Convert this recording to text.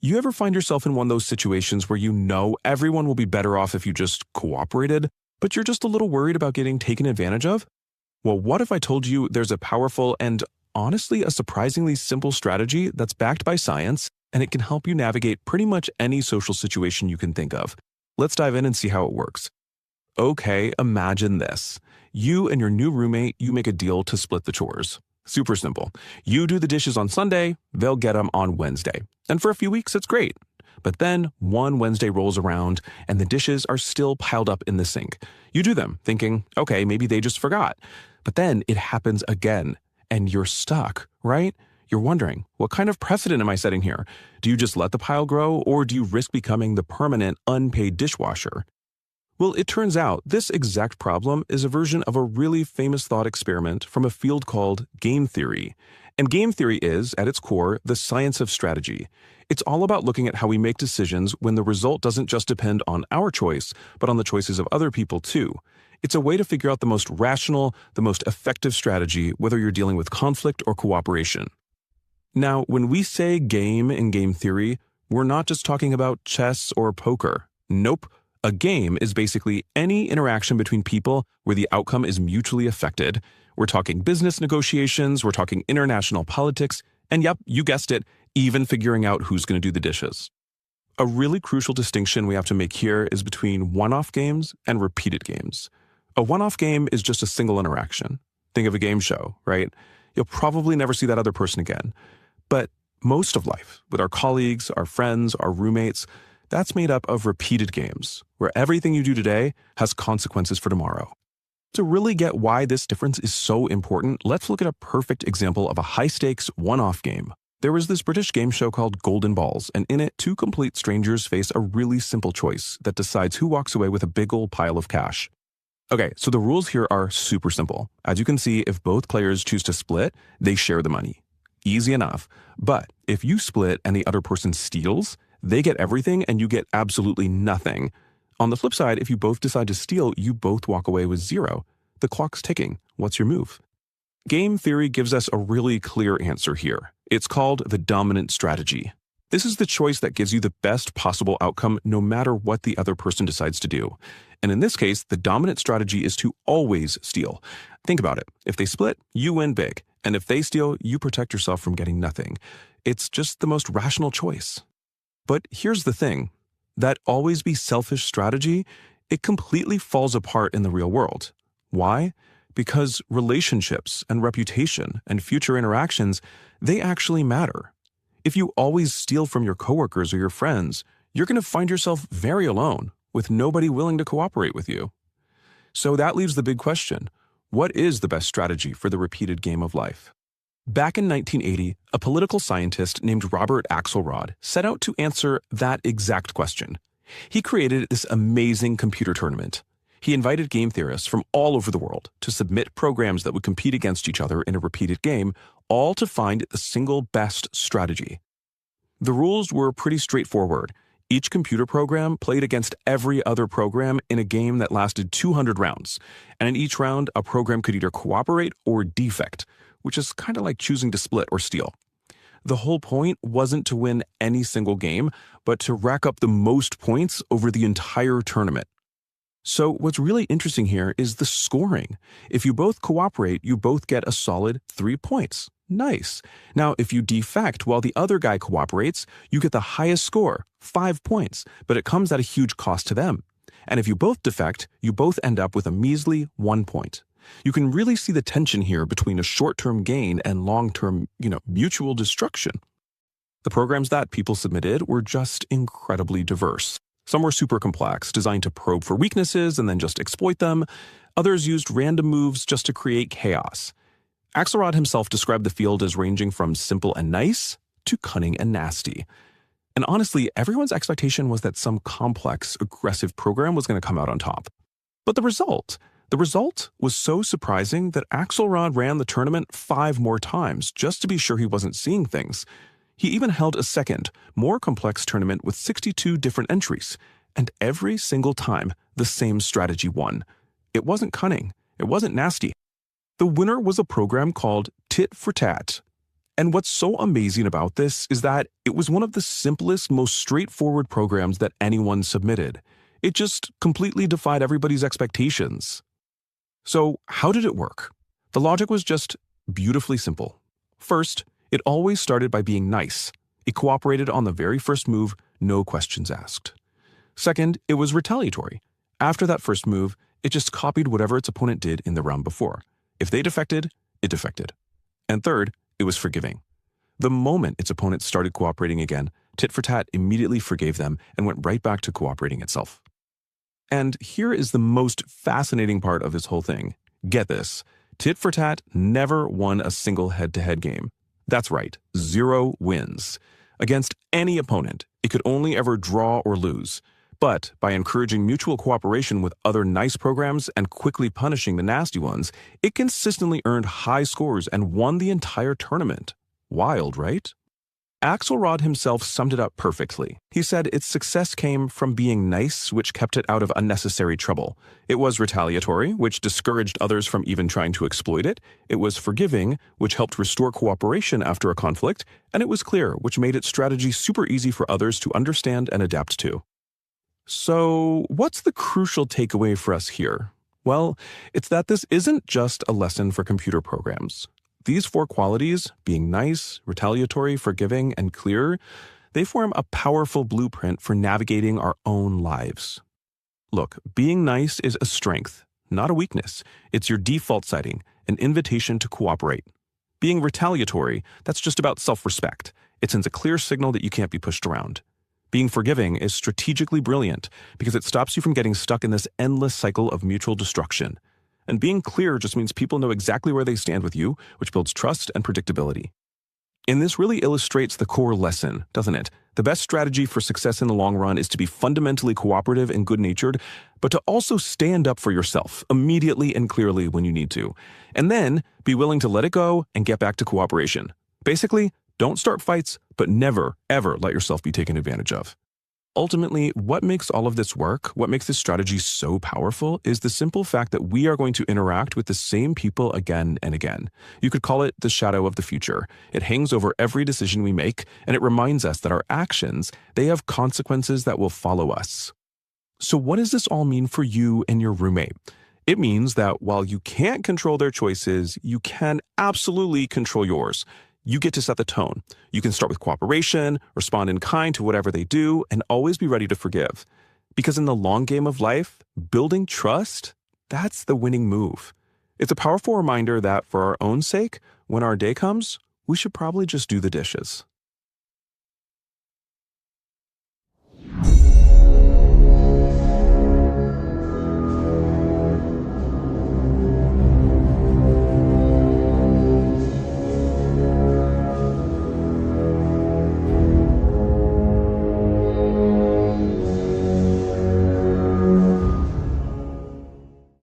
You ever find yourself in one of those situations where you know everyone will be better off if you just cooperated, but you're just a little worried about getting taken advantage of? Well, what if I told you there's a powerful and honestly a surprisingly simple strategy that's backed by science, and it can help you navigate pretty much any social situation you can think of? Let's dive in and see how it works. Okay, imagine this. You and your new roommate, you make a deal to split the chores. Super simple. You do the dishes on Sunday, they'll get them on Wednesday. And for a few weeks, it's great. But then one Wednesday rolls around and the dishes are still piled up in the sink. You do them, thinking, okay, maybe they just forgot. But then it happens again, and you're stuck, right? You're wondering, what kind of precedent am I setting here? Do you just let the pile grow, or do you risk becoming the permanent unpaid dishwasher? Well, it turns out this exact problem is a version of a really famous thought experiment from a field called game theory. And game theory is, at its core, the science of strategy. It's all about looking at how we make decisions when the result doesn't just depend on our choice, but on the choices of other people too. It's a way to figure out the most rational, the most effective strategy, whether you're dealing with conflict or cooperation. Now, when we say game in game theory, we're not just talking about chess or poker. Nope. A game is basically any interaction between people where the outcome is mutually affected. We're talking business negotiations, we're talking international politics, and yep, you guessed it, even figuring out who's going to do the dishes. A really crucial distinction we have to make here is between one-off games and repeated games. A one-off game is just a single interaction. Think of a game show, right? You'll probably never see that other person again. But most of life, with our colleagues, our friends, our roommates, that's made up of repeated games, where everything you do today has consequences for tomorrow. To really get why this difference is so important, let's look at a perfect example of a high-stakes, one-off game. There was this British game show called Golden Balls, and in it, two complete strangers face a really simple choice that decides who walks away with a big old pile of cash. Okay, so the rules here are super simple. As you can see, if both players choose to split, they share the money. Easy enough. But if you split and the other person steals, they get everything and you get absolutely nothing. On the flip side, if you both decide to steal, you both walk away with zero. The clock's ticking. What's your move? Game theory gives us a really clear answer here. It's called the dominant strategy. This is the choice that gives you the best possible outcome no matter what the other person decides to do. And in this case, the dominant strategy is to always steal. Think about it. If they split, you win big. And if they steal, you protect yourself from getting nothing. It's just the most rational choice. But here's the thing. That always be selfish strategy, it completely falls apart in the real world. Why? Because relationships and reputation and future interactions, they actually matter. If you always steal from your coworkers or your friends, you're going to find yourself very alone, with nobody willing to cooperate with you. So that leaves the big question. What is the best strategy for the repeated game of life? Back in 1980, a political scientist named Robert Axelrod set out to answer that exact question. He created this amazing computer tournament. He invited game theorists from all over the world to submit programs that would compete against each other in a repeated game, all to find the single best strategy. The rules were pretty straightforward. Each computer program played against every other program in a game that lasted 200 rounds. And in each round, a program could either cooperate or defect, which is kind of like choosing to split or steal. The whole point wasn't to win any single game, but to rack up the most points over the entire tournament. So what's really interesting here is the scoring. If you both cooperate, you both get a solid 3 points. Nice. Now, if you defect while the other guy cooperates, you get the highest score, 5 points, but it comes at a huge cost to them. And if you both defect, you both end up with a measly 1 point. You can really see the tension here between a short-term gain and long-term, mutual destruction. The programs that people submitted were just incredibly diverse. Some were super complex, designed to probe for weaknesses and then just exploit them. Others used random moves just to create chaos. Axelrod himself described the field as ranging from simple and nice to cunning and nasty. And honestly, everyone's expectation was that some complex, aggressive program was going to come out on top. But the result was so surprising that Axelrod ran the tournament 5 more times just to be sure he wasn't seeing things. He even held a second, more complex tournament with 62 different entries, and every single time, the same strategy won. It wasn't cunning. It wasn't nasty. The winner was a program called Tit for Tat. And what's so amazing about this is that it was one of the simplest, most straightforward programs that anyone submitted. It just completely defied everybody's expectations. So, how did it work? The logic was just beautifully simple. First, it always started by being nice. It cooperated on the very first move, no questions asked. Second, it was retaliatory. After that first move, it just copied whatever its opponent did in the round before. If they defected, it defected. And third, it was forgiving. The moment its opponents started cooperating again, tit for tat immediately forgave them and went right back to cooperating itself. And here is the most fascinating part of this whole thing. Get this. Tit for tat never won a single head-to-head game. That's right, 0 wins. Against any opponent, it could only ever draw or lose. But by encouraging mutual cooperation with other nice programs and quickly punishing the nasty ones, it consistently earned high scores and won the entire tournament. Wild, right? Axelrod himself summed it up perfectly. He said its success came from being nice, which kept it out of unnecessary trouble. It was retaliatory, which discouraged others from even trying to exploit it. It was forgiving, which helped restore cooperation after a conflict. And it was clear, which made its strategy super easy for others to understand and adapt to. So, what's the crucial takeaway for us here? Well, it's that this isn't just a lesson for computer programs. These 4 qualities, being nice, retaliatory, forgiving, and clear, they form a powerful blueprint for navigating our own lives. Look, being nice is a strength, not a weakness. It's your default setting, an invitation to cooperate. Being retaliatory, that's just about self-respect. It sends a clear signal that you can't be pushed around. Being forgiving is strategically brilliant because it stops you from getting stuck in this endless cycle of mutual destruction. And being clear just means people know exactly where they stand with you, which builds trust and predictability. And this really illustrates the core lesson, doesn't it? The best strategy for success in the long run is to be fundamentally cooperative and good-natured, but to also stand up for yourself immediately and clearly when you need to. And then be willing to let it go and get back to cooperation. Basically, don't start fights, but never, ever let yourself be taken advantage of. Ultimately, what makes all of this work, what makes this strategy so powerful, is the simple fact that we are going to interact with the same people again and again. You could call it the shadow of the future. It hangs over every decision we make, and it reminds us that our actions, they have consequences that will follow us. So what does this all mean for you and your roommate? It means that while you can't control their choices, you can absolutely control yours. You get to set the tone. You can start with cooperation, respond in kind to whatever they do, and always be ready to forgive. Because in the long game of life, building trust, that's the winning move. It's a powerful reminder that for our own sake, when our day comes, we should probably just do the dishes.